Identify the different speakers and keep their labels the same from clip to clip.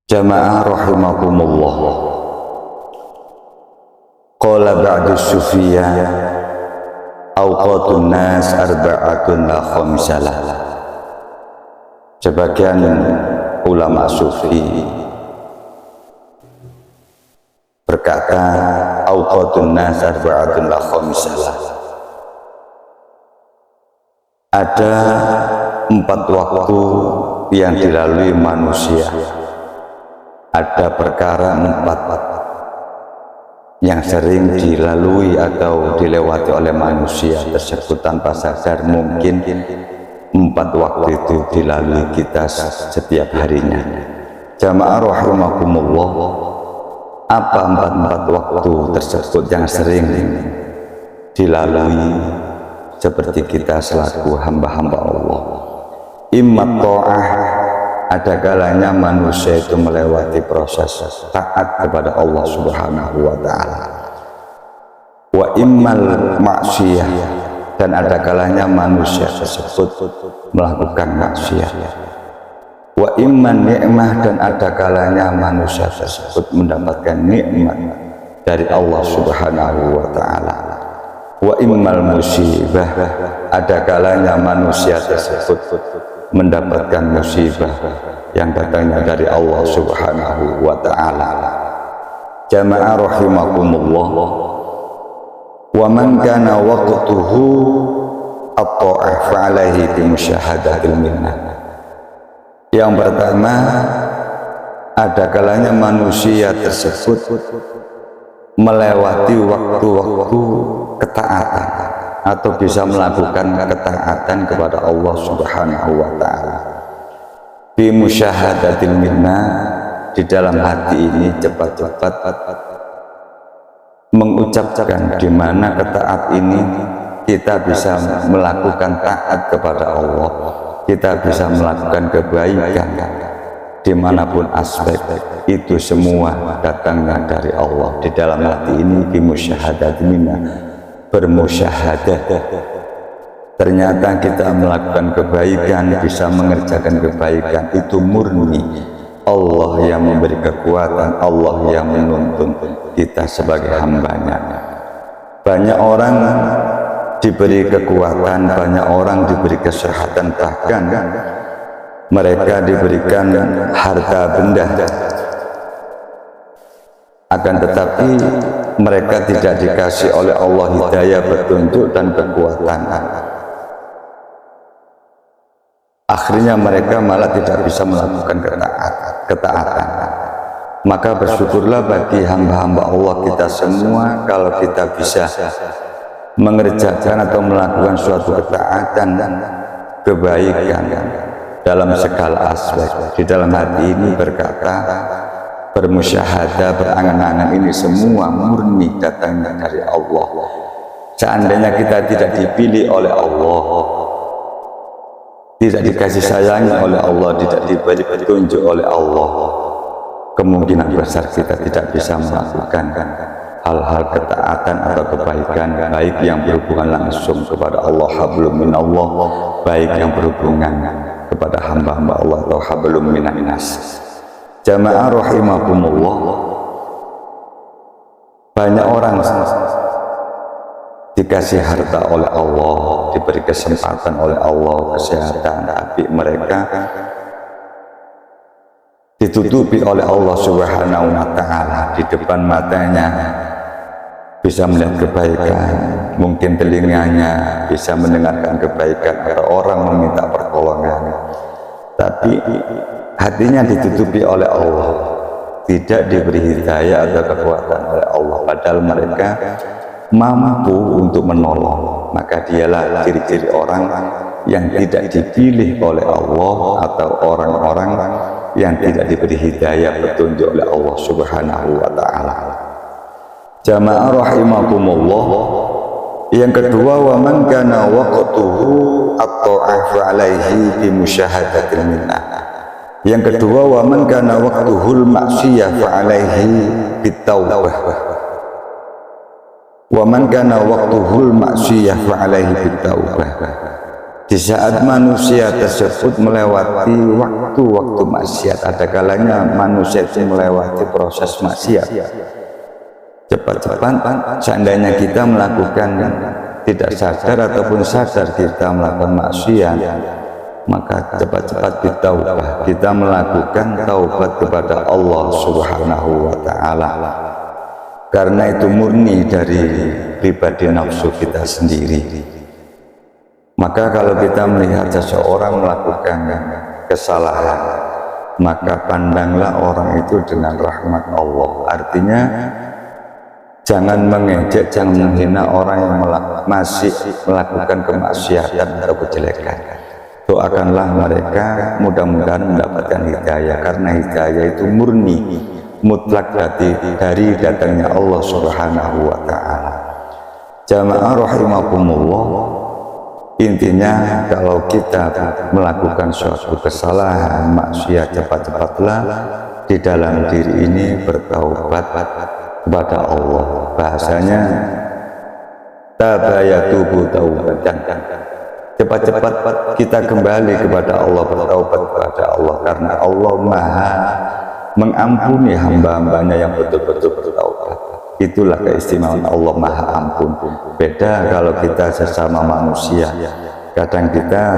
Speaker 1: Jamaah rahimakumullah. Qala ba'du sufiya awqatun nas arba'atun la khamisalah. Sebagian ulama sufi berkata awqatun nas arba'atun la khamisalah. Ada 4 waktu yang dilalui manusia. Ada perkara 4 yang sering dilalui atau dilewati oleh manusia tersebut tanpa sadar. Mungkin 4 waktu itu dilalui kita setiap harinya. Jamaah rahimakumullah, apa 4 waktu tersebut yang sering dilalui seperti kita selaku hamba-hamba Allah? Imma ta'ah, ada kalanya manusia itu melewati proses taat kepada Allah Subhanahu wa ta'ala. Wa immal maksiyah, dan ada kalanya manusia tersebut melakukan maksiat. Wa imman ni'mah, dan ada kalanya manusia tersebut mendapatkan nikmat dari Allah Subhanahu wa ta'ala. Wa immal musibah, ada kalanya manusia tersebut mendapatkan musibah yang datangnya dari Allah Subhanahu wa ta'ala. Jamaah rahimakumullah, wa man kana waqtuhu at-ta'ah fa'alaihi bimusyahadatil minnah. Yang pertama, ada kalanya manusia tersebut melewati waktu-waktu ketaatan atau bisa melakukan ketaatan kepada Allah Subhanahu wa ta'ala. Bi musyahadatil minnah, di dalam hati ini cepat-cepat mengucapkan di mana ketaat ini kita bisa melakukan taat kepada Allah, kita bisa melakukan kebaikan dimanapun aspek, itu semua datangnya dari Allah. Di dalam hati ini bi musyahadatil minnah, bermusyahadah, ternyata kita melakukan kebaikan, bisa mengerjakan kebaikan, itu murni Allah yang memberi kekuatan, Allah yang menuntun kita sebagai hambanya. Banyak orang diberi kekuatan, banyak orang diberi kesehatan, bahkan mereka diberikan harta benda, akan tetapi mereka tidak dikasih oleh Allah hidayah, petunjuk dan kekuatan. Akhirnya mereka malah tidak bisa melakukan ketaatan. Maka bersyukurlah bagi hamba-hamba Allah kita semua kalau kita bisa mengerjakan atau melakukan suatu ketaatan dan kebaikan dalam segala aspek. Di dalam hati ini berkata, bermusyahadah, berangan-angan, ini semua murni datangnya dari Allah. Seandainya kita tidak dipilih oleh Allah, tidak dikasih sayangi oleh Allah, tidak diberi petunjuk oleh Allah, kemungkinan besar kita tidak bisa melakukan hal-hal ketaatan atau kebaikan, baik yang berhubungan langsung kepada Allah, hablum minallah, baik yang berhubungan kepada hamba-hamba Allah atau hablum minan nas. Jamaah rahimakumullah, banyak orang dikasih harta oleh Allah, diberi kesempatan oleh Allah, kesehatan, tapi mereka ditutupi oleh Allah Subhanahu wa ta'ala. Di depan matanya bisa melihat kebaikan, mungkin telinganya bisa mendengarkan kebaikan atau orang meminta pertolongan, tapi hatinya ditutupi oleh Allah, tidak diberi hidayah atau kekuatan oleh Allah, padahal mereka mampu untuk menolong. Maka dialah ciri-ciri orang yang tidak dipilih oleh Allah atau orang-orang yang tidak diberi hidayah, petunjuk oleh Allah Subhanahu wa ta'ala. Jamaah rahimakumullah, yang kedua, wa man kana waqtuhu at-ta'ah fa'alaihi bi musyahadatil minnah. Yang kedua, wa man kana waqtuhul maksiyah fa'alaihi bitaubah. Wa man kana waqtuhul maksiyah fa'alaihi bitaubah. Di Di saat manusia tersebut melewati waktu-waktu maksiat, ada kalanya manusia itu melewati proses maksiat. Cepat-cepat, seandainya kita melakukan tidak sadar ataupun sadar kita melakukan maksiat, maka cepat-cepat bertaubat. Kita melakukan taubat kepada Allah Subhanahu wa Ta'ala, karena itu murni dari pribadi nafsu kita sendiri. Maka kalau kita melihat seseorang melakukan kesalahan, maka pandanglah orang itu dengan rahmat Allah. Artinya jangan mengejek, jangan menghina orang yang masih melakukan kemaksiatan atau kejelekan. Doakanlah mereka, mudah-mudahan mendapatkan hidayah, karena hidayah itu murni mutlak dari datangnya Allah Subhanahu wa Ta'ala. Jamaah rahimakumullah, intinya kalau kita melakukan suatu kesalahan maksiat, cepat-cepatlah di dalam diri ini bertaubat kepada Allah. Bahasanya tabayatubu taubatan, cepat-cepat kita kembali kepada Allah, bertaubat kepada Allah, karena Allah Maha mengampuni hamba-hambanya yang betul-betul bertaubat. Itulah keistimewaan Allah Maha Ampun. Beda kalau kita sesama manusia, kadang kita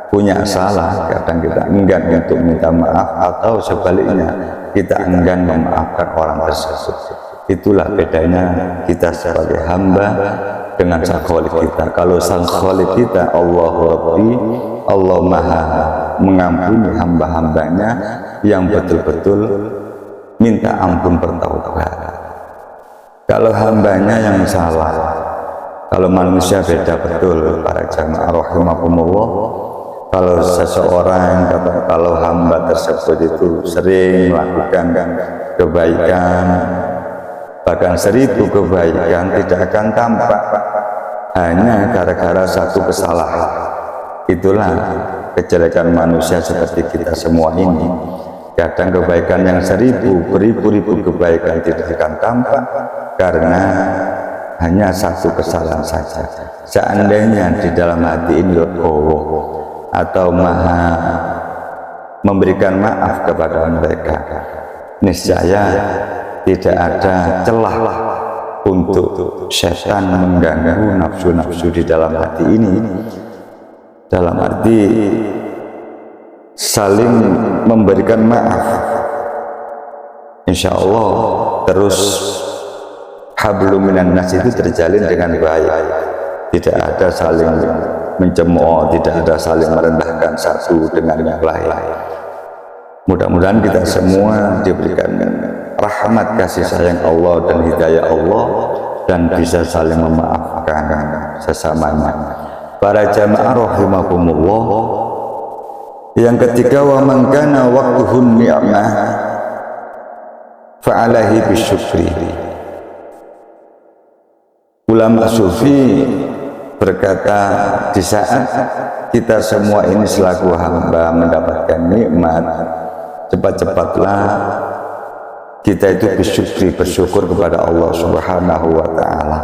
Speaker 1: punya salah, kadang kita enggan untuk minta maaf, atau sebaliknya kita enggan memaafkan orang tersebut. Itulah bedanya kita sebagai hamba dengan sang khalik kita. Kalau sang khalik kita Allah Rabbi, Allah Maha mengampuni hamba-hambanya yang betul-betul minta ampun bertaubat. Kalau hambanya yang salah, kalau manusia beda betul para jamaah rahimakumullah. Kalau seseorang, kalau hamba tersebut itu sering melakukan kebaikan, bahkan 1000 kebaikan tidak akan tampak hanya gara-gara satu kesalahan. Itulah kejelekan manusia seperti kita semua ini. Kadang kebaikan yang 1000, beribu-ribu kebaikan tidak akan tampak karena hanya satu kesalahan saja. Seandainya di dalam hati ini legowo atau Maha memberikan maaf kepada mereka, niscaya tidak ada celah untuk setan mengganggu nafsu-nafsu di dalam hati ini. Dalam arti saling memberikan maaf, insya Allah terus hablum minan nas itu terjalin dengan baik. Tidak ada saling mencemooh, tidak ada saling merendahkan satu dengan yang lain. Mudah-mudahan kita semua diberikan rahmat kasih sayang Allah dan hidayah Allah, dan bisa saling memaafkan sesamanya. Para jamaah rahimakumullah, yang ketiga, wa man kana waqtuhun ni'mah fa'alahi bisyukri. Ulama sufi berkata, di saat kita semua ini selaku hamba mendapatkan nikmat, cepat-cepatlah kita itu bisyukri, bersyukur kepada Allah Subhanahu wa Ta'ala.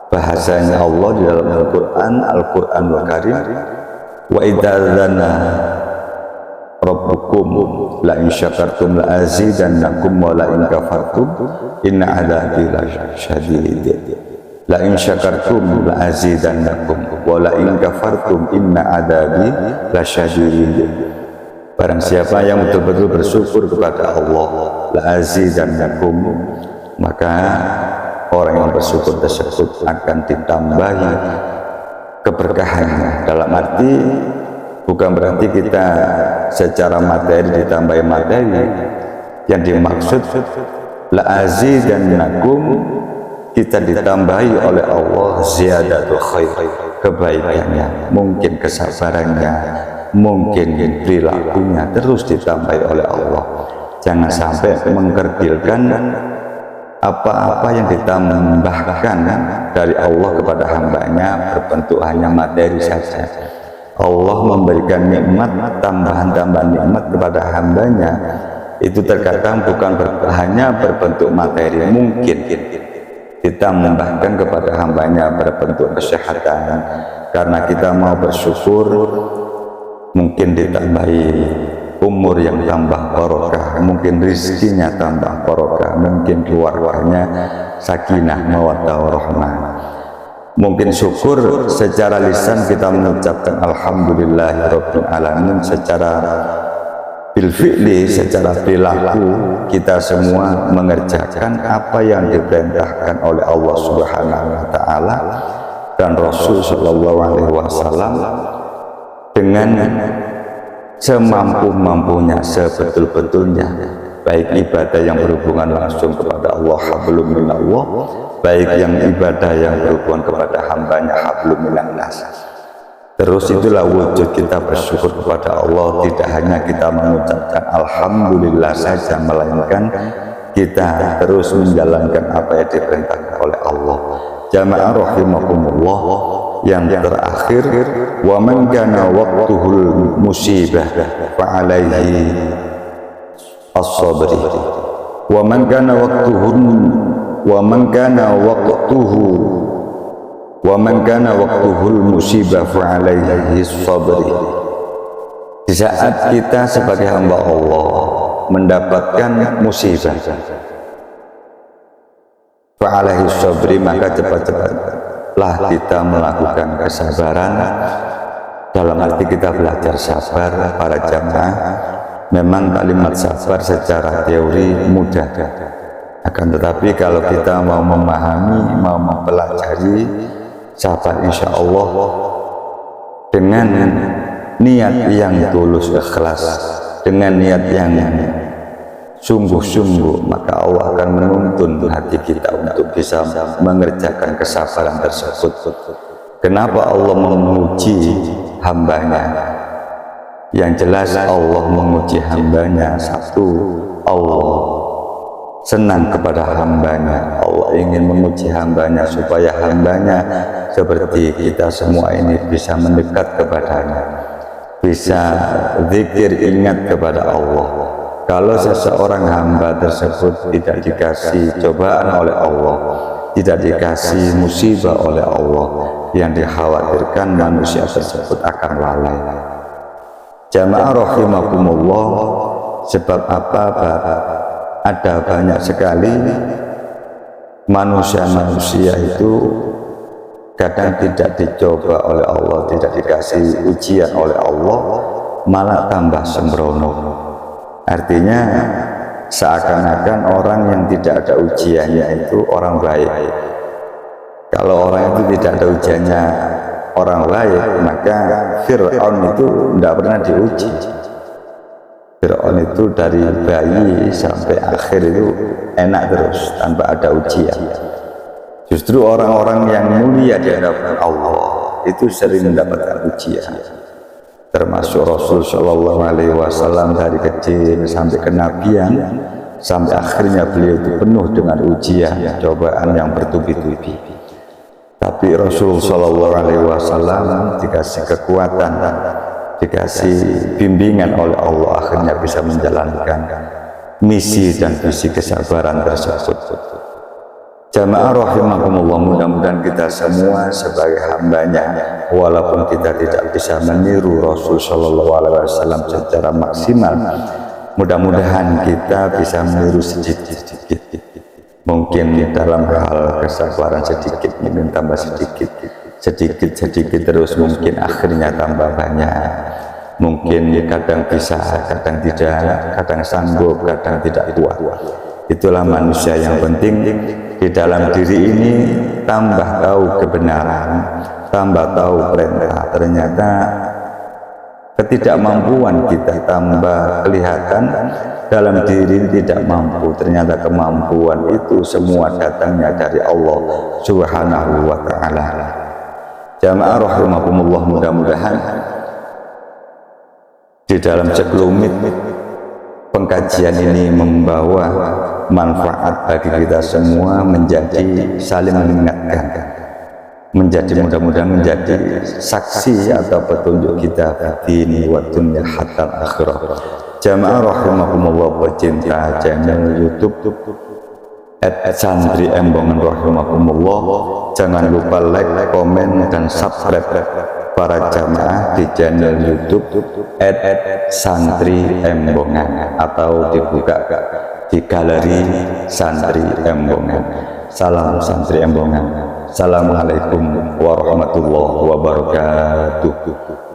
Speaker 1: Bahasanya Allah di dalam Al-Qur'anul Karim, wa idzadzana rabbukum la in syakartum la azidannakum wa la in kafartum inna adzabi lasyadid. La in syakartum la azidannakum wa la in kafartum inna adzabi lasyadid. Barang siapa yang betul-betul bersyukur kepada Allah, la azidannakum, maka orang yang bersyukur tersebut akan ditambahi keberkahannya. Dalam arti bukan berarti kita secara materi ditambahi materi. Yang dimaksud la azidannakum, kita ditambahi oleh Allah ziyadatul khair, kebaikannya, mungkin kesabarannya, mungkin perilakunya terus ditambahi oleh Allah. Jangan sampai mengkerdilkan apa-apa yang ditambahkan dari Allah kepada hambanya berbentuk hanya materi saja. Allah memberikan nikmat, tambahan-tambahan nikmat kepada hambanya itu terkadang bukan hanya berbentuk materi. Mungkin ditambahkan kepada hambanya berbentuk kesehatan, karena kita mau bersyukur, mungkin ditambahi umur yang tambah barokah, mungkin rizkinya tambah barokah, mungkin keluarganya sakinah mawaddah warahmah. Mungkin syukur secara lisan kita mengucapkan alhamdulillahirabbil alamin, secara bil fi'li, secara perilaku kita semua mengerjakan apa yang diperintahkan oleh Allah Subhanahu wa taala dan Rasul sallallahu alaihi wasallam dengan semampu-mampunya, sebetul-betulnya, baik ibadah yang berhubungan langsung kepada Allah hablum minallah, baik yang ibadah yang berhubungan kepada hambanya hablum minannas. Terus itulah wujud kita bersyukur kepada Allah, tidak hanya kita mengucapkan alhamdulillah saja, melainkan kita terus menjalankan apa yang diperintahkan oleh Allah. Jamaah rahimakumullah, yang terakhir, wa man kana waqtuhul musibah fa alaihi as-sabr, wa man kana waqtuhul musibah fa alaihi as-sabr. Di saat kita sebagai hamba Allah mendapatkan musibah, fa alaihi as-sabr, maka cepat-cepatlah kita melakukan kesabaran. Dalam arti kita belajar sabar. Para jamaah, memang kalimat sabar secara teori mudah, akan tetapi kalau kita mau memahami, mau mempelajari sabar, insya Allah dengan niat yang tulus ikhlas, dengan niat yang sungguh-sungguh, maka Allah akan menuntun hati kita untuk bisa mengerjakan kesabaran tersebut. Kenapa Allah menguji hambanya? Yang jelas Allah menguji hambanya, satu, Allah senang kepada hambanya. Allah ingin menguji hambanya supaya hambanya seperti kita semua ini bisa mendekat kepadanya, bisa zikir, ingat kepada Allah. Kalau seseorang hamba tersebut tidak dikasih cobaan oleh Allah, tidak dikasih musibah oleh Allah, yang dikhawatirkan manusia tersebut akan lalai. Jamaah rahimakumullah, sebab apa? Ada banyak sekali manusia-manusia itu kadang tidak dicoba oleh Allah, tidak dikasih ujian oleh Allah, malah tambah sembrono. Artinya seakan-akan orang yang tidak ada ujiannya itu orang baik. Kalau orang itu tidak ada ujiannya orang baik, maka Fir'aun itu tidak pernah diuji. Fir'aun itu dari bayi sampai akhir itu enak terus tanpa ada ujian. Justru orang-orang yang mulia di hadapan Allah itu sering mendapatkan ujian. Termasuk Rasul Shallallahu Alaihi Wasallam dari kecil sampai kenabian, sampai akhirnya beliau itu penuh dengan ujian, cobaan yang bertubi-tubi. Tapi Rasul Shallallahu Alaihi Wasallam dikasih kekuatan, dikasih bimbingan oleh Allah, akhirnya bisa menjalankan misi dan visi kesabaran tersebut. Jamaah rahimakumullah, mudah-mudahan kita semua sebagai hambanya, walaupun kita tidak bisa meniru Rasul Shallallahu Alaihi Wasallam secara maksimal, mudah-mudahan kita bisa meniru sedikit-sedikit. Mungkin dalam hal kesabaran sedikit, mungkin tambah sedikit terus, mungkin akhirnya tambah banyak. Mungkin kadang bisa, kadang tidak, kadang sanggup, kadang tidak kuat. Itulah manusia. Yang penting di dalam diri ini tambah tahu kebenaran, tambah tahu perintah. Ternyata ketidakmampuan kita tambah kelihatan, dalam diri tidak mampu. Ternyata kemampuan itu semua datangnya dari Allah Subhanahu wa ta'ala. Jamaah rahimakumullah, mudah-mudahan di dalam sekelumit pengkajian ini membawa manfaat bagi kita semua, menjadi saling mengingatkan, menjadi mudah-mudahan menjadi saksi atau petunjuk kita ini wa dunya hatta akhirah. Jamaah rahimakumullah, pecinta channel YouTube @santri embongan rahimakumullah. Jangan lupa like, komen, dan subscribe para jamaah di channel YouTube @santri embongan, atau dibuka di galeri santri embongan. Salam santri embongan. Assalamualaikum warahmatullahi wabarakatuh.